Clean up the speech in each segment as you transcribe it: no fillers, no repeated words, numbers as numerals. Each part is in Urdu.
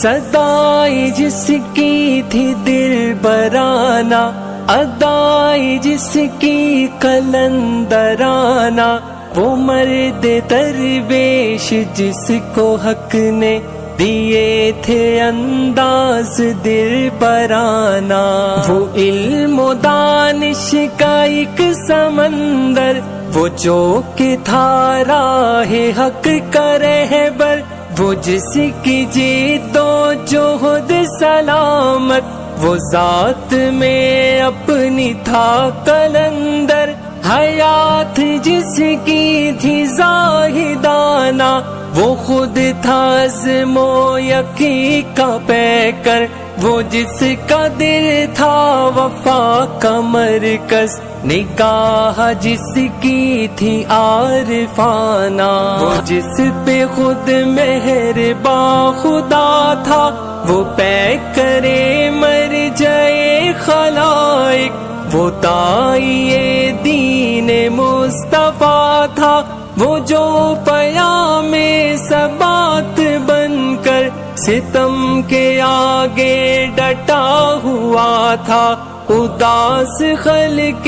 صدائی جس کی تھی دل برانہ، ادائی جس کی قلندرانہ، وہ مرد درویش جس کو حق نے دیے تھے انداز دل برانہ، وہ علم و دانش کا ایک سمندر، وہ جو کہ تھا راہ حق کا رہبر، وہ جس کی جیت و جہد سلامت، وہ ذات میں اپنی تھا قلندر، حیات جس کی تھی زاہدانہ، وہ خود تھا عزم و یقین کا پیکر، وہ جس کا دل تھا وفا کا مرکز، نگاہ جس کی تھی عارفانہ، وہ جس پہ خود مہرباں خدا تھا، وہ پیکرے مر جائے خلائق، وہ داعی دین مصطفیٰ تھا، وہ جو پیام ثبات بن کر ستم کے آگے ڈٹا ہوا تھا، اداس خلق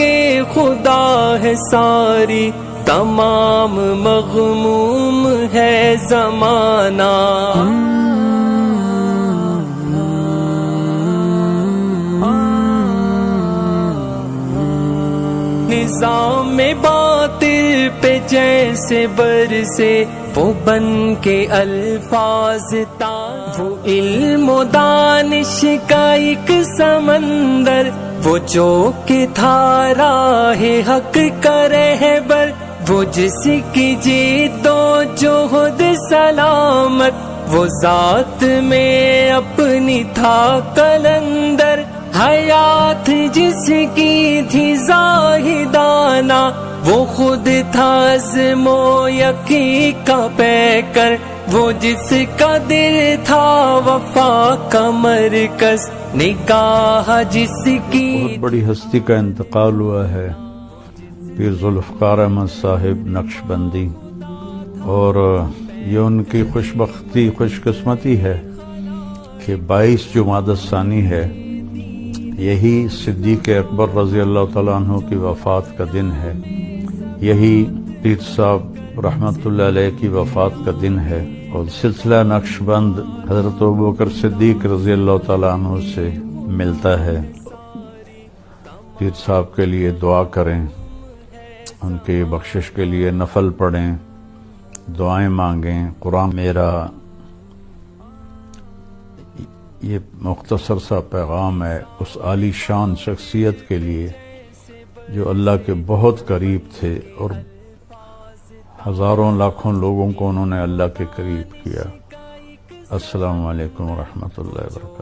خدا ہے ساری، تمام مغموم ہے زمانہ۔ نظام باطل پہ جیسے برسے وہ بن کے الفاظ وہ علم و دانش کا ایک سمندر، وہ جو کہ تھا راہ حق کا رہبر، وہ جس کی جیت و جہد سلامت، وہ ذات میں اپنی تھا قلندر، حیات جس کی تھی زاہدانہ، وہ خود تھا عزم و یقین کا پیکر، وہ جس کا دل تھا وفا کا مرکز، نگاہ جس کی۔ بہت بڑی ہستی کا انتقال ہوا ہے، پیر ذوالفقار احمد صاحب نقشبندی، اور یہ ان کی خوش قسمتی ہے کہ 22 جمادی الثانی ہے، یہی صدیق اکبر رضی اللہ تعالیٰ عنہ کی وفات کا دن ہے، یہی پیر صاحب رحمت اللہ علیہ کی وفات کا دن ہے، اور سلسلہ نقشبند حضرت ابوبکر صدیق رضی اللہ تعالیٰ عنہ سے ملتا ہے۔ پیر صاحب کے لیے دعا کریں، ان کی بخشش کے لیے نفل پڑھیں، دعائیں مانگیں۔ قرآن میرا یہ مختصر سا پیغام ہے اس عالی شان شخصیت کے لیے جو اللہ کے بہت قریب تھے، اور ہزاروں لاکھوں لوگوں کو انہوں نے اللہ کے قریب کیا۔ السلام علیکم ورحمۃ اللہ وبرکاتہ۔